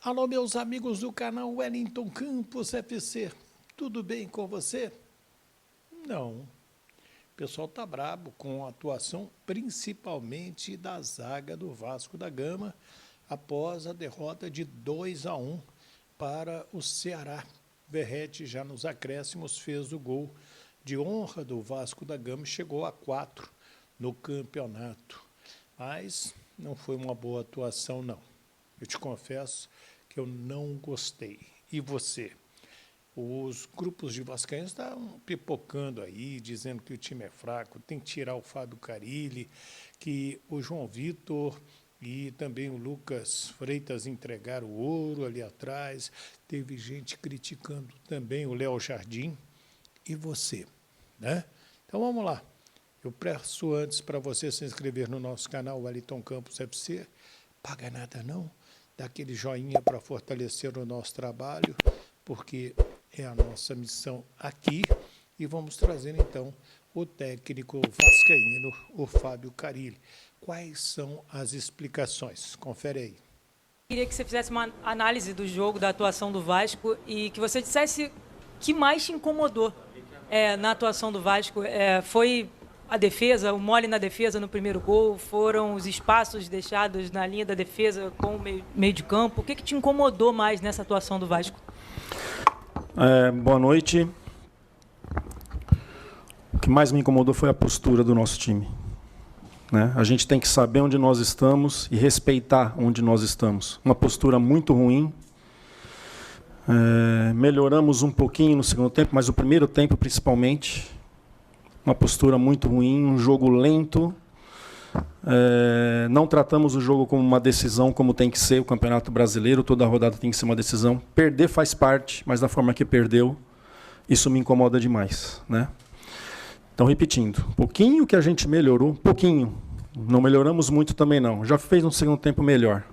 Alô, meus amigos do canal Wellington Campos FC. Tudo bem com você? Não. O pessoal tá brabo com a atuação principalmente da zaga do Vasco da Gama após a derrota de 2-1 para o Ceará. Verratti já nos acréscimos fez o gol de honra do Vasco da Gama e chegou a 4 no campeonato. Mas não foi uma boa atuação, não. Eu te confesso que eu não gostei. E você? Os grupos de vascaínos estão pipocando aí, dizendo que o time é fraco, tem que tirar o Fábio Carille, que o João Vitor e também o Lucas Freitas entregaram o ouro ali atrás. Teve gente criticando também o Léo Jardim. E você, né? Então vamos lá. Eu peço antes para você se inscrever no nosso canal Wellington Campos FC. Paga nada não. Dá aquele joinha para fortalecer o nosso trabalho, porque é a nossa missão aqui. E vamos trazer, então, o técnico vascaíno, o Fábio Carille. Quais são as explicações? Confere aí. Queria que você fizesse uma análise do jogo, da atuação do Vasco, e que você dissesse o que mais te incomodou na atuação do Vasco. Foi a defesa, o mole na defesa no primeiro gol, foram os espaços deixados na linha da defesa com o meio de campo. O que te incomodou mais nessa atuação do Vasco? Boa noite. O que mais me incomodou foi a postura do nosso time, né? A gente tem que saber onde nós estamos e respeitar onde nós estamos. Uma postura muito ruim. Melhoramos um pouquinho no segundo tempo, mas o primeiro tempo principalmente, uma postura muito ruim, um jogo lento. Não tratamos o jogo como uma decisão, como tem que ser o Campeonato Brasileiro, toda rodada tem que ser uma decisão. Perder faz parte, mas da forma que perdeu, isso me incomoda demais, né? Então, repetindo, um pouquinho que a gente melhorou, pouquinho, não melhoramos muito também não, já fez um segundo tempo melhor,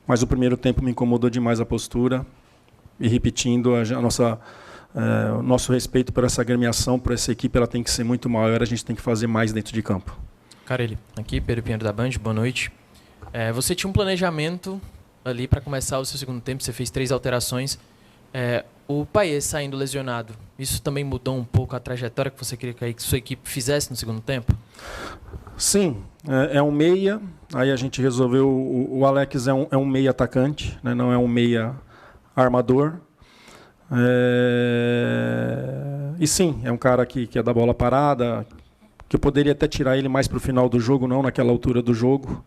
mas o primeiro tempo me incomodou demais a postura, e repetindo, o nosso respeito por essa agremiação, por essa equipe, ela tem que ser muito maior, a gente tem que fazer mais dentro de campo. Carille, aqui, Pedro Pinheiro da Band, boa noite. Você tinha um planejamento ali para começar o seu segundo tempo, você fez 3 alterações. O Payet saindo lesionado, isso também mudou um pouco a trajetória que você queria que sua equipe fizesse no segundo tempo? Sim, é um meia, aí a gente resolveu, o Alex é um meia atacante, né, não é um meia armador. E sim, é um cara que é da bola parada, que eu poderia até tirar ele mais para o final do jogo, não naquela altura do jogo,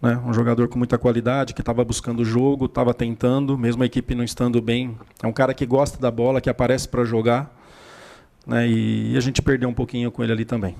né? Um jogador com muita qualidade, que estava buscando o jogo, estava tentando, mesmo a equipe não estando bem. É um cara que gosta da bola, que aparece para jogar, né? E a gente perdeu um pouquinho com ele ali também.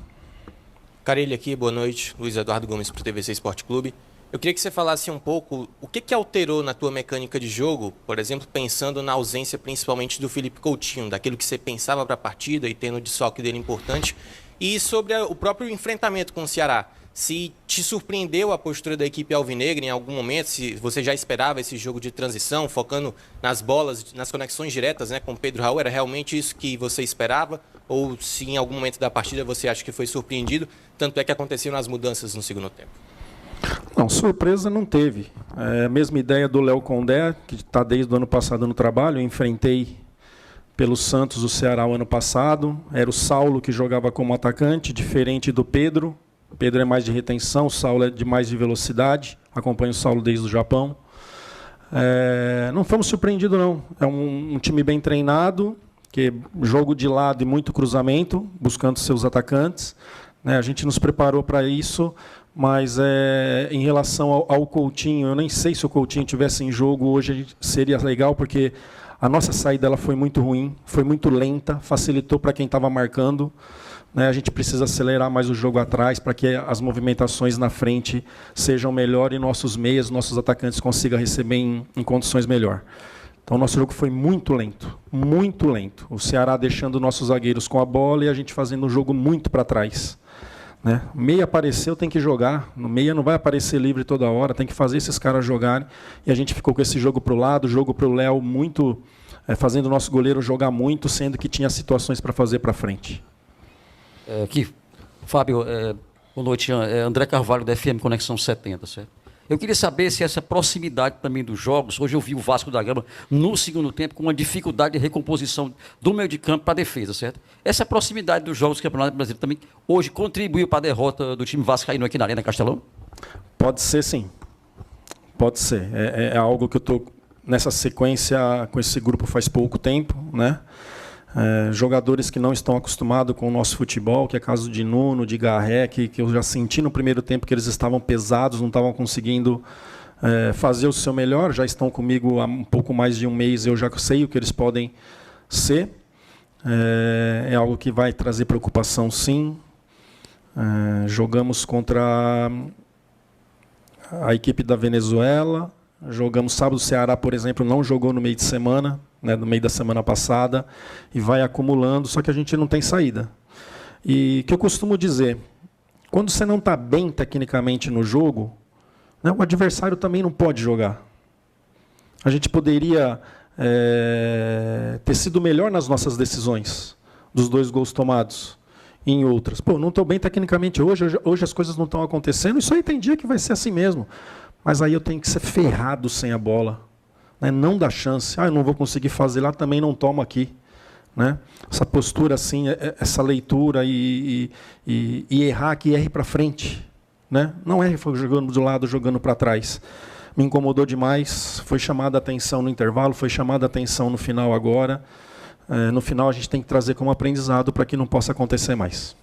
Carille aqui, boa noite. Luiz Eduardo Gomes para o TVC Esporte Clube. Eu queria que você falasse um pouco o que alterou na tua mecânica de jogo, por exemplo, pensando na ausência principalmente do Felipe Coutinho, daquilo que você pensava para a partida e tendo o desfalque dele importante, e sobre o próprio enfrentamento com o Ceará. Se te surpreendeu a postura da equipe alvinegra em algum momento, se você já esperava esse jogo de transição, focando nas bolas, nas conexões diretas, né, com o Pedro Raul, era realmente isso que você esperava? Ou se em algum momento da partida você acha que foi surpreendido, tanto é que aconteceram as mudanças no segundo tempo? Não, surpresa não teve. A mesma ideia do Léo Condé, que está desde o ano passado no trabalho. Eu enfrentei pelo Santos o Ceará o ano passado. Era o Saulo que jogava como atacante, diferente do Pedro. O Pedro é mais de retenção, o Saulo é de mais de velocidade. Acompanho o Saulo desde o Japão. Não fomos surpreendidos, não. É um time bem treinado, que jogo de lado e muito cruzamento, buscando seus atacantes, né? A gente nos preparou para isso. Mas em relação ao Coutinho, eu nem sei se o Coutinho tivesse em jogo hoje seria legal, porque a nossa saída ela foi muito ruim, foi muito lenta, facilitou para quem estava marcando, né? A gente precisa acelerar mais o jogo atrás para que as movimentações na frente sejam melhores e nossos meias, nossos atacantes consigam receber em condições melhor. Então o nosso jogo foi muito lento, muito lento. O Ceará deixando nossos zagueiros com a bola e a gente fazendo um jogo muito para trás, né? Meia apareceu, tem que jogar. No meia não vai aparecer livre toda hora, tem que fazer esses caras jogarem. E a gente ficou com esse jogo para o lado, jogo para o Léo, muito fazendo o nosso goleiro jogar muito, sendo que tinha situações para fazer para frente. Aqui, Fábio, boa noite. André Carvalho, da FM Conexão 70, certo? Eu queria saber se essa proximidade também dos jogos, hoje eu vi o Vasco da Gama no segundo tempo com uma dificuldade de recomposição do meio de campo para a defesa, certo? Essa proximidade dos jogos do Campeonato Brasileiro também hoje contribuiu para a derrota do time vascaíno aqui na Arena Castelão? Pode ser, sim. Pode ser. É algo que eu estou nessa sequência com esse grupo faz pouco tempo, né? Jogadores que não estão acostumados com o nosso futebol, que é caso de Nuno, de Garré, que eu já senti no primeiro tempo que eles estavam pesados, não estavam conseguindo fazer o seu melhor, já estão comigo há um pouco mais de um mês, eu já sei o que eles podem ser. É algo que vai trazer preocupação, sim. Jogamos contra a equipe da Venezuela, jogamos sábado, o Ceará, por exemplo, não jogou no meio de semana, né, no meio da semana passada, e vai acumulando, só que a gente não tem saída. E o que eu costumo dizer, quando você não está bem tecnicamente no jogo, né, o adversário também não pode jogar. A gente poderia ter sido melhor nas nossas decisões, dos 2 gols tomados, e em outras. Pô, não estou bem tecnicamente hoje as coisas não estão acontecendo, isso aí tem dia que vai ser assim mesmo. Mas aí eu tenho que ser ferrado sem a bola. Né? Não dá chance. Eu não vou conseguir fazer lá, também não tomo aqui. Né? Essa postura assim, essa leitura e errar que erre para frente. Né? Não erre jogando do lado, jogando para trás. Me incomodou demais. Foi chamada a atenção no intervalo, foi chamada a atenção no final agora. No final a gente tem que trazer como aprendizado para que não possa acontecer mais.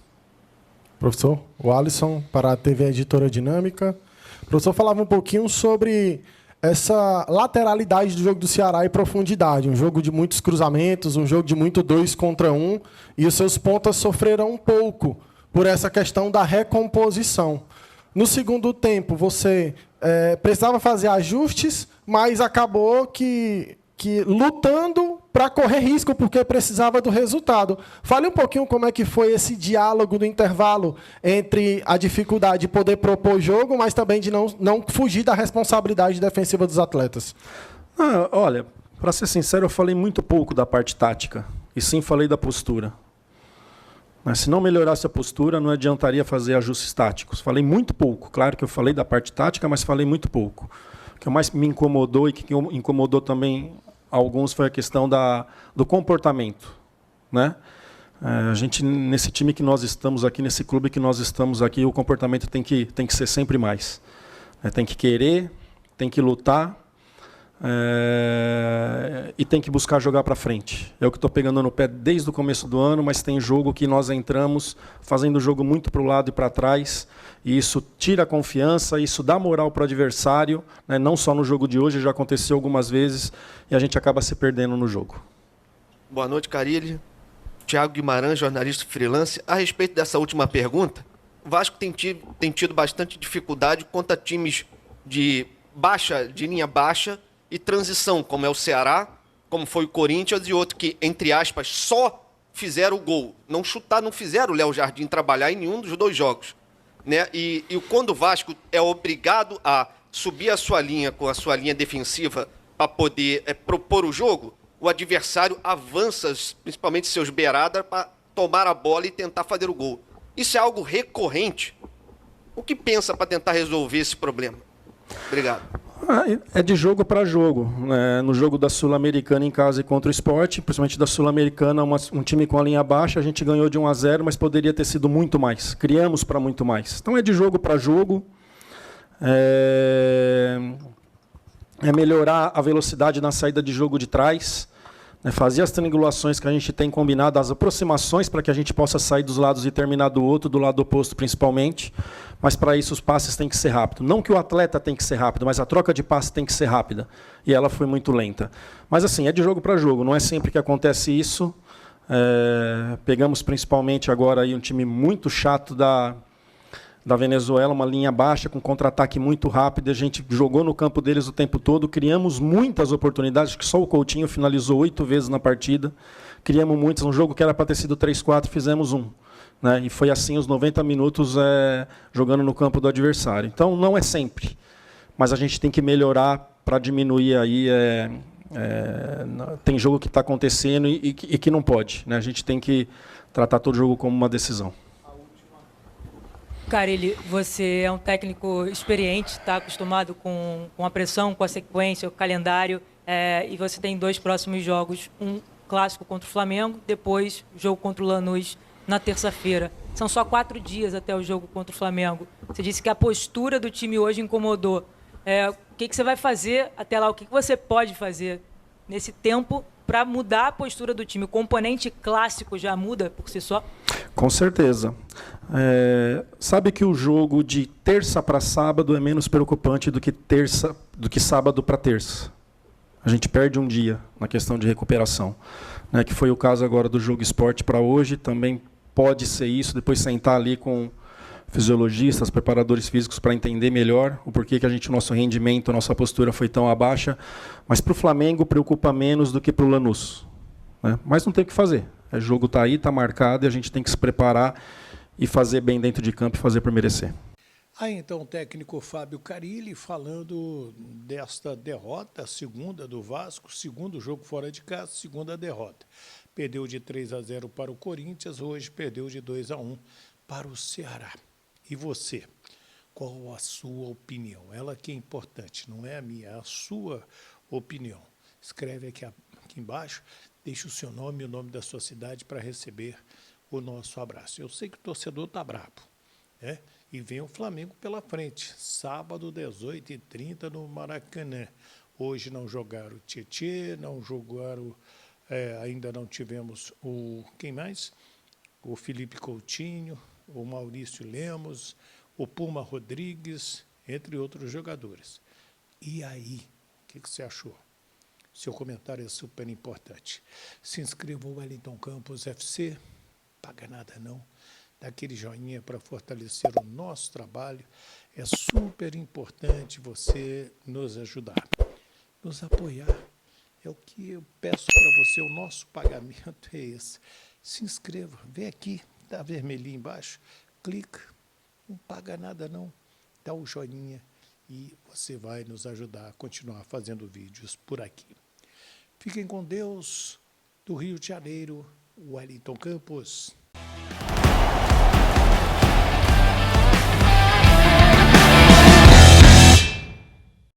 Professor, o Alisson, para a TV Editora Dinâmica. O professor falava um pouquinho sobre essa lateralidade do jogo do Ceará e profundidade. Um jogo de muitos cruzamentos, um jogo de muito 2 contra 1. E os seus pontas sofreram um pouco por essa questão da recomposição. No segundo tempo, você precisava fazer ajustes, mas acabou que lutando para correr risco, porque precisava do resultado. Fale um pouquinho como é que foi esse diálogo do intervalo entre a dificuldade de poder propor jogo, mas também de não fugir da responsabilidade defensiva dos atletas. Olha, para ser sincero, eu falei muito pouco da parte tática, e sim falei da postura. Mas se não melhorasse a postura, não adiantaria fazer ajustes táticos. Falei muito pouco. Claro que eu falei da parte tática, mas falei muito pouco. O que mais me incomodou e que incomodou também alguns foi a questão do comportamento, né? A gente, nesse time que nós estamos aqui, nesse clube que nós estamos aqui, o comportamento tem que ser sempre mais. Tem que querer, tem que lutar e tem que buscar jogar para frente. É o que estou pegando no pé desde o começo do ano, mas tem jogo que nós entramos fazendo o jogo muito para o lado e para trás, e isso tira a confiança, isso dá moral para o adversário, né? Não só no jogo de hoje, já aconteceu algumas vezes, e a gente acaba se perdendo no jogo. Boa noite, Carilli. Thiago Guimarães, jornalista freelance. A respeito dessa última pergunta, o Vasco tem tido bastante dificuldade contra times de linha baixa e transição, como é o Ceará, como foi o Corinthians e outro que, entre aspas, só fizeram o gol. Não fizeram o Léo Jardim trabalhar em nenhum dos 2 jogos. Né? E quando o Vasco é obrigado a subir a sua linha com a sua linha defensiva para poder propor o jogo, o adversário avança, principalmente seus beiradas, para tomar a bola e tentar fazer o gol. Isso é algo recorrente. O que pensa para tentar resolver esse problema? Obrigado. É de jogo para jogo. No jogo da Sul-Americana em casa e contra o Sport, principalmente da Sul-Americana, um time com a linha baixa, a gente ganhou de 1-0, mas poderia ter sido muito mais. Criamos para muito mais. Então é de jogo para jogo. É melhorar a velocidade na saída de jogo de trás. Fazer as triangulações que a gente tem combinado, as aproximações para que a gente possa sair dos lados e terminar do outro, do lado oposto principalmente, mas para isso os passes têm que ser rápidos. Não que o atleta tem que ser rápido, mas a troca de passes tem que ser rápida, e ela foi muito lenta. Mas assim, é de jogo para jogo, não é sempre que acontece isso. Pegamos principalmente agora aí um time muito chato da Venezuela, uma linha baixa, com contra-ataque muito rápido, a gente jogou no campo deles o tempo todo, criamos muitas oportunidades, que só o Coutinho finalizou 8 vezes na partida, criamos muitas, um jogo que era para ter sido 3-4, fizemos 1. Né? E foi assim os 90 minutos jogando no campo do adversário. Então, não é sempre, mas a gente tem que melhorar para diminuir aí. Tem jogo que está acontecendo e que não pode. Né? A gente tem que tratar todo jogo como uma decisão. Carille, você é um técnico experiente, está acostumado com a pressão, com a sequência, o calendário, e você tem 2 próximos jogos, um clássico contra o Flamengo, depois jogo contra o Lanús na terça-feira. São só 4 dias até o jogo contra o Flamengo. Você disse que a postura do time hoje incomodou. O que você vai fazer até lá? O que você pode fazer nesse tempo para mudar a postura do time? O componente clássico já muda por si só? Com certeza. Sabe que o jogo de terça para sábado é menos preocupante do que sábado para terça. A gente perde um dia na questão de recuperação, né, que foi o caso agora do jogo Sport para hoje. Também pode ser isso, depois sentar ali com fisiologistas, preparadores físicos para entender melhor o porquê que nosso rendimento, nossa postura foi tão abaixa. Mas para o Flamengo preocupa menos do que para o Lanús, né? Mas não tem o que fazer. O jogo está aí, está marcado, e a gente tem que se preparar e fazer bem dentro de campo e fazer por merecer. Aí então o técnico Fábio Carille falando desta derrota, segunda do Vasco, segundo jogo fora de casa, segunda derrota. Perdeu de 3-0 para o Corinthians, hoje perdeu de 2-1 para o Ceará. E você? Qual a sua opinião? Ela que é importante, não é a minha, é a sua opinião. Escreve aqui embaixo, deixe o seu nome e o nome da sua cidade para receber o nosso abraço. Eu sei que o torcedor está bravo, né? E vem o Flamengo pela frente, sábado, 18h30, no Maracanã. Hoje não jogaram o Tietê, não jogaram, ainda não tivemos quem mais? O Felipe Coutinho, o Maurício Lemos, o Puma Rodrigues, entre outros jogadores. E aí, o que você achou? Seu comentário é super importante. Se inscreva no Wellington Campos FC, paga nada não. Dá aquele joinha para fortalecer o nosso trabalho. É super importante você nos ajudar, nos apoiar. É o que eu peço para você, o nosso pagamento é esse. Se inscreva, vem aqui, está vermelhinho embaixo, clica, não paga nada não, dá o joinha e você vai nos ajudar a continuar fazendo vídeos por aqui. Fiquem com Deus, do Rio de Janeiro, Wellington Campos.